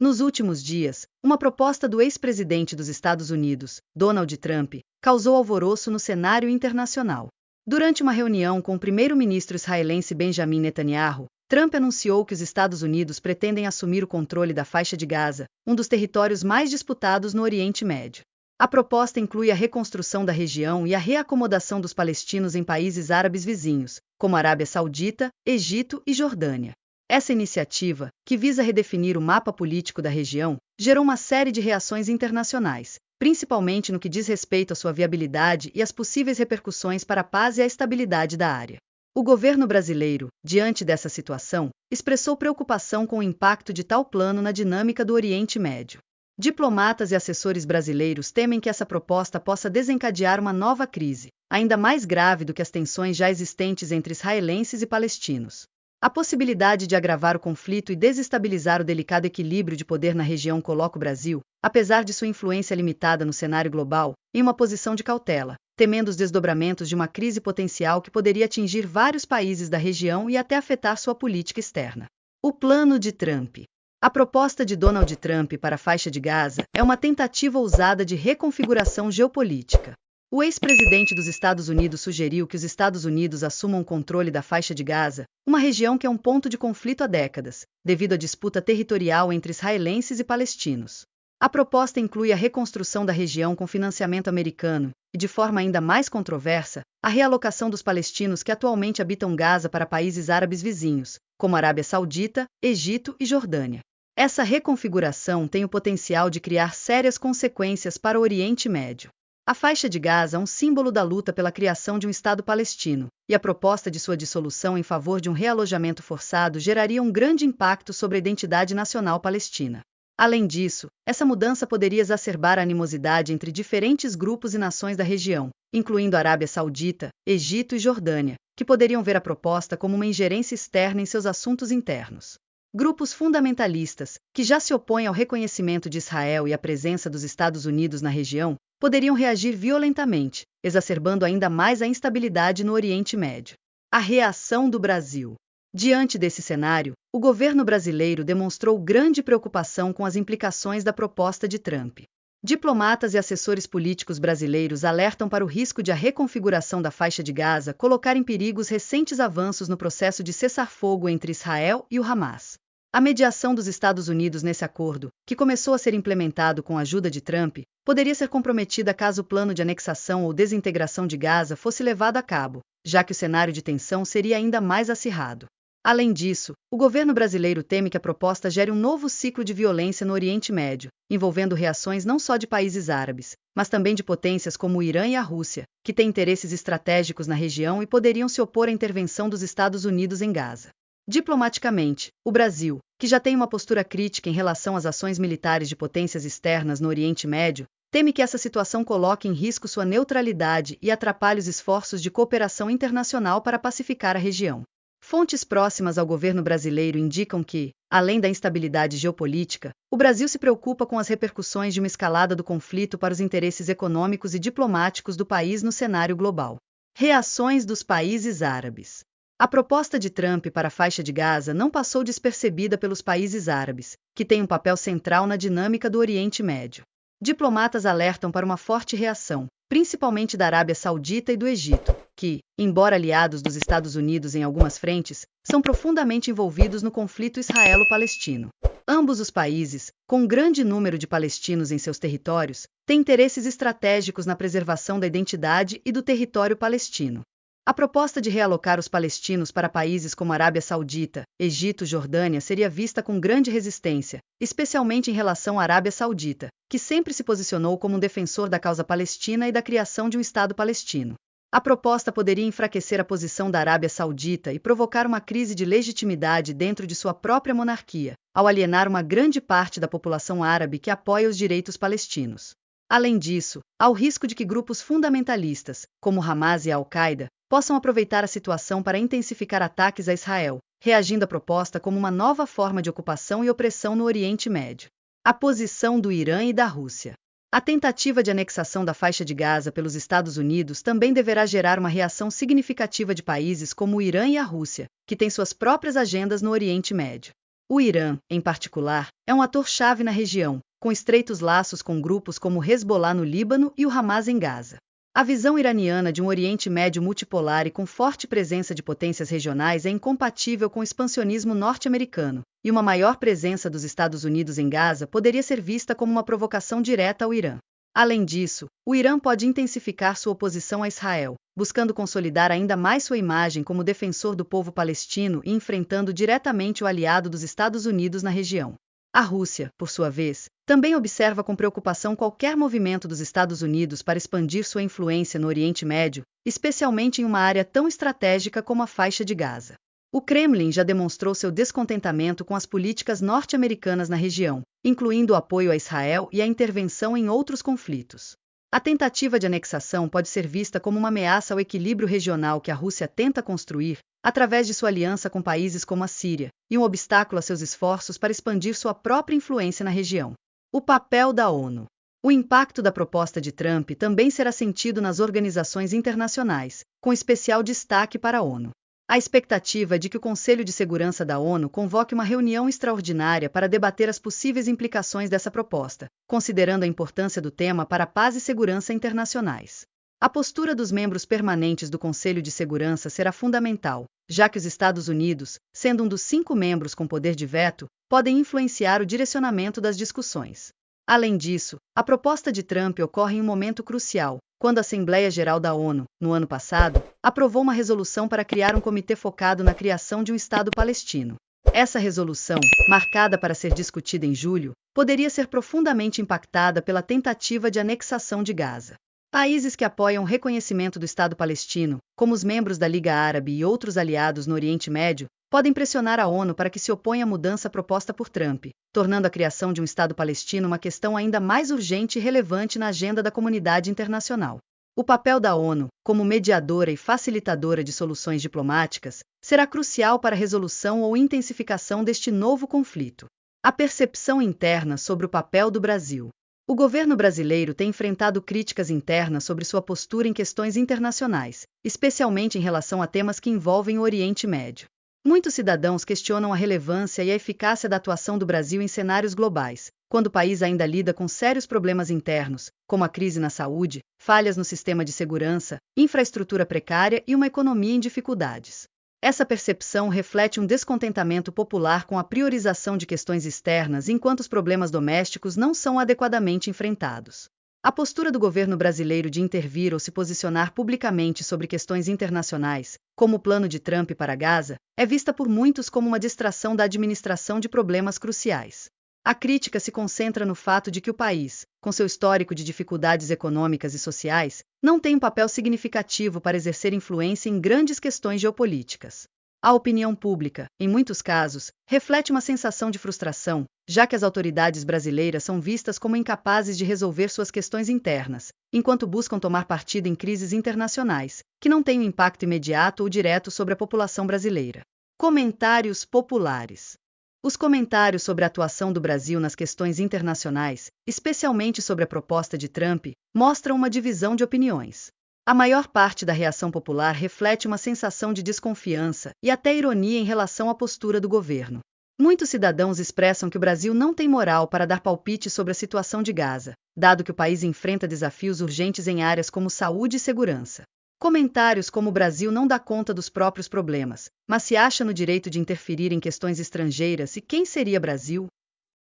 Nos últimos dias, uma proposta do ex-presidente dos Estados Unidos, Donald Trump, causou alvoroço no cenário internacional. Durante uma reunião com o primeiro-ministro israelense Benjamin Netanyahu, Trump anunciou que os Estados Unidos pretendem assumir o controle da faixa de Gaza, um dos territórios mais disputados no Oriente Médio. A proposta inclui a reconstrução da região e a reacomodação dos palestinos em países árabes vizinhos, como Arábia Saudita, Egito e Jordânia. Essa iniciativa, que visa redefinir o mapa político da região, gerou uma série de reações internacionais, principalmente no que diz respeito à sua viabilidade e às possíveis repercussões para a paz e a estabilidade da área. O governo brasileiro, diante dessa situação, expressou preocupação com o impacto de tal plano na dinâmica do Oriente Médio. Diplomatas e assessores brasileiros temem que essa proposta possa desencadear uma nova crise, ainda mais grave do que as tensões já existentes entre israelenses e palestinos. A possibilidade de agravar o conflito e desestabilizar o delicado equilíbrio de poder na região coloca o Brasil, apesar de sua influência limitada no cenário global, em uma posição de cautela, temendo os desdobramentos de uma crise potencial que poderia atingir vários países da região e até afetar sua política externa. O plano de Trump. A proposta de Donald Trump para a faixa de Gaza é uma tentativa ousada de reconfiguração geopolítica. O ex-presidente dos Estados Unidos sugeriu que os Estados Unidos assumam o controle da faixa de Gaza, uma região que é um ponto de conflito há décadas, devido à disputa territorial entre israelenses e palestinos. A proposta inclui a reconstrução da região com financiamento americano e, de forma ainda mais controversa, a realocação dos palestinos que atualmente habitam Gaza para países árabes vizinhos, como Arábia Saudita, Egito e Jordânia. Essa reconfiguração tem o potencial de criar sérias consequências para o Oriente Médio. A faixa de Gaza é um símbolo da luta pela criação de um Estado palestino, e a proposta de sua dissolução em favor de um realojamento forçado geraria um grande impacto sobre a identidade nacional palestina. Além disso, essa mudança poderia exacerbar a animosidade entre diferentes grupos e nações da região, incluindo a Arábia Saudita, Egito e Jordânia, que poderiam ver a proposta como uma ingerência externa em seus assuntos internos. Grupos fundamentalistas, que já se opõem ao reconhecimento de Israel e à presença dos Estados Unidos na região, poderiam reagir violentamente, exacerbando ainda mais a instabilidade no Oriente Médio. A reação do Brasil. Diante desse cenário, o governo brasileiro demonstrou grande preocupação com as implicações da proposta de Trump. Diplomatas e assessores políticos brasileiros alertam para o risco de a reconfiguração da faixa de Gaza colocar em perigo os recentes avanços no processo de cessar-fogo entre Israel e o Hamas. A mediação dos Estados Unidos nesse acordo, que começou a ser implementado com a ajuda de Trump, poderia ser comprometida caso o plano de anexação ou desintegração de Gaza fosse levado a cabo, já que o cenário de tensão seria ainda mais acirrado. Além disso, o governo brasileiro teme que a proposta gere um novo ciclo de violência no Oriente Médio, envolvendo reações não só de países árabes, mas também de potências como o Irã e a Rússia, que têm interesses estratégicos na região e poderiam se opor à intervenção dos Estados Unidos em Gaza. Diplomaticamente, o Brasil, que já tem uma postura crítica em relação às ações militares de potências externas no Oriente Médio, teme que essa situação coloque em risco sua neutralidade e atrapalhe os esforços de cooperação internacional para pacificar a região. Fontes próximas ao governo brasileiro indicam que, além da instabilidade geopolítica, o Brasil se preocupa com as repercussões de uma escalada do conflito para os interesses econômicos e diplomáticos do país no cenário global. Reações dos países árabes. A proposta de Trump para a faixa de Gaza não passou despercebida pelos países árabes, que têm um papel central na dinâmica do Oriente Médio. Diplomatas alertam para uma forte reação, principalmente da Arábia Saudita e do Egito, que, embora aliados dos Estados Unidos em algumas frentes, são profundamente envolvidos no conflito israelo-palestino. Ambos os países, com um grande número de palestinos em seus territórios, têm interesses estratégicos na preservação da identidade e do território palestino. A proposta de realocar os palestinos para países como Arábia Saudita, Egito e Jordânia seria vista com grande resistência, especialmente em relação à Arábia Saudita, que sempre se posicionou como um defensor da causa palestina e da criação de um Estado palestino. A proposta poderia enfraquecer a posição da Arábia Saudita e provocar uma crise de legitimidade dentro de sua própria monarquia, ao alienar uma grande parte da população árabe que apoia os direitos palestinos. Além disso, há o risco de que grupos fundamentalistas, como Hamas e Al-Qaeda, possam aproveitar a situação para intensificar ataques a Israel, reagindo à proposta como uma nova forma de ocupação e opressão no Oriente Médio. A posição do Irã e da Rússia. A tentativa de anexação da faixa de Gaza pelos Estados Unidos também deverá gerar uma reação significativa de países como o Irã e a Rússia, que têm suas próprias agendas no Oriente Médio. O Irã, em particular, é um ator-chave na região, com estreitos laços com grupos como o Hezbollah no Líbano e o Hamas em Gaza. A visão iraniana de um Oriente Médio multipolar e com forte presença de potências regionais é incompatível com o expansionismo norte-americano, e uma maior presença dos Estados Unidos em Gaza poderia ser vista como uma provocação direta ao Irã. Além disso, o Irã pode intensificar sua oposição a Israel, buscando consolidar ainda mais sua imagem como defensor do povo palestino e enfrentando diretamente o aliado dos Estados Unidos na região. A Rússia, por sua vez, também observa com preocupação qualquer movimento dos Estados Unidos para expandir sua influência no Oriente Médio, especialmente em uma área tão estratégica como a faixa de Gaza. O Kremlin já demonstrou seu descontentamento com as políticas norte-americanas na região, incluindo o apoio a Israel e a intervenção em outros conflitos. A tentativa de anexação pode ser vista como uma ameaça ao equilíbrio regional que a Rússia tenta construir, através de sua aliança com países como a Síria, e um obstáculo a seus esforços para expandir sua própria influência na região. O papel da ONU. O impacto da proposta de Trump também será sentido nas organizações internacionais, com especial destaque para a ONU. A expectativa é de que o Conselho de Segurança da ONU convoque uma reunião extraordinária para debater as possíveis implicações dessa proposta, considerando a importância do tema para a paz e segurança internacionais. A postura dos membros permanentes do Conselho de Segurança será fundamental, já que os Estados Unidos, sendo um dos 5 membros com poder de veto, podem influenciar o direcionamento das discussões. Além disso, a proposta de Trump ocorre em um momento crucial, quando a Assembleia Geral da ONU, no ano passado, aprovou uma resolução para criar um comitê focado na criação de um Estado palestino. Essa resolução, marcada para ser discutida em julho, poderia ser profundamente impactada pela tentativa de anexação de Gaza. Países que apoiam o reconhecimento do Estado palestino, como os membros da Liga Árabe e outros aliados no Oriente Médio, podem pressionar a ONU para que se oponha à mudança proposta por Trump, tornando a criação de um Estado palestino uma questão ainda mais urgente e relevante na agenda da comunidade internacional. O papel da ONU, como mediadora e facilitadora de soluções diplomáticas, será crucial para a resolução ou intensificação deste novo conflito. A percepção interna sobre o papel do Brasil. O governo brasileiro tem enfrentado críticas internas sobre sua postura em questões internacionais, especialmente em relação a temas que envolvem o Oriente Médio. Muitos cidadãos questionam a relevância e a eficácia da atuação do Brasil em cenários globais, quando o país ainda lida com sérios problemas internos, como a crise na saúde, falhas no sistema de segurança, infraestrutura precária e uma economia em dificuldades. Essa percepção reflete um descontentamento popular com a priorização de questões externas enquanto os problemas domésticos não são adequadamente enfrentados. A postura do governo brasileiro de intervir ou se posicionar publicamente sobre questões internacionais, como o plano de Trump para Gaza, é vista por muitos como uma distração da administração de problemas cruciais. A crítica se concentra no fato de que o país, com seu histórico de dificuldades econômicas e sociais, não tem um papel significativo para exercer influência em grandes questões geopolíticas. A opinião pública, em muitos casos, reflete uma sensação de frustração, já que as autoridades brasileiras são vistas como incapazes de resolver suas questões internas, enquanto buscam tomar partido em crises internacionais, que não têm um impacto imediato ou direto sobre a população brasileira. Comentários populares. Os comentários sobre a atuação do Brasil nas questões internacionais, especialmente sobre a proposta de Trump, mostram uma divisão de opiniões. A maior parte da reação popular reflete uma sensação de desconfiança e até ironia em relação à postura do governo. Muitos cidadãos expressam que o Brasil não tem moral para dar palpite sobre a situação de Gaza, dado que o país enfrenta desafios urgentes em áreas como saúde e segurança. Comentários como o Brasil não dá conta dos próprios problemas, mas se acha no direito de interferir em questões estrangeiras e quem seria Brasil?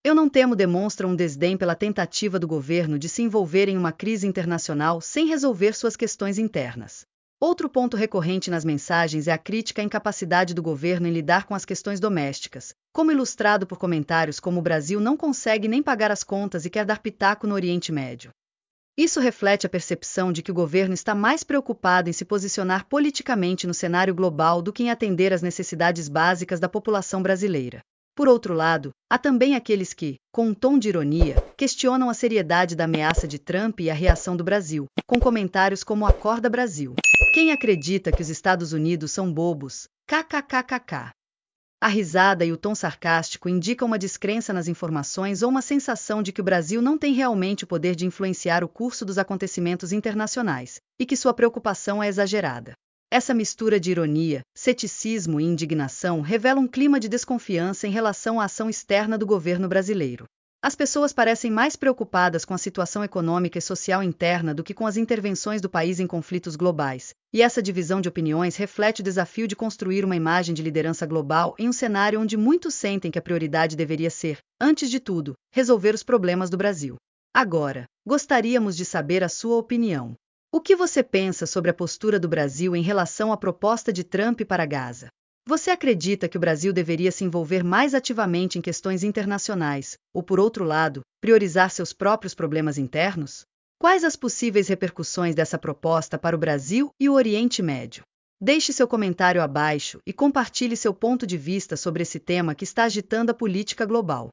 Eu não temo demonstram um desdém pela tentativa do governo de se envolver em uma crise internacional sem resolver suas questões internas. Outro ponto recorrente nas mensagens é a crítica à incapacidade do governo em lidar com as questões domésticas, como ilustrado por comentários como o Brasil não consegue nem pagar as contas e quer dar pitaco no Oriente Médio. Isso reflete a percepção de que o governo está mais preocupado em se posicionar politicamente no cenário global do que em atender às necessidades básicas da população brasileira. Por outro lado, há também aqueles que, com um tom de ironia, questionam a seriedade da ameaça de Trump e a reação do Brasil, com comentários como "Acorda Brasil. Quem acredita que os Estados Unidos são bobos? KKKKK." A risada e o tom sarcástico indicam uma descrença nas informações ou uma sensação de que o Brasil não tem realmente o poder de influenciar o curso dos acontecimentos internacionais, e que sua preocupação é exagerada. Essa mistura de ironia, ceticismo e indignação revela um clima de desconfiança em relação à ação externa do governo brasileiro. As pessoas parecem mais preocupadas com a situação econômica e social interna do que com as intervenções do país em conflitos globais, e essa divisão de opiniões reflete o desafio de construir uma imagem de liderança global em um cenário onde muitos sentem que a prioridade deveria ser, antes de tudo, resolver os problemas do Brasil. Agora, gostaríamos de saber a sua opinião. O que você pensa sobre a postura do Brasil em relação à proposta de Trump para Gaza? Você acredita que o Brasil deveria se envolver mais ativamente em questões internacionais, ou, por outro lado, priorizar seus próprios problemas internos? Quais as possíveis repercussões dessa proposta para o Brasil e o Oriente Médio? Deixe seu comentário abaixo e compartilhe seu ponto de vista sobre esse tema que está agitando a política global.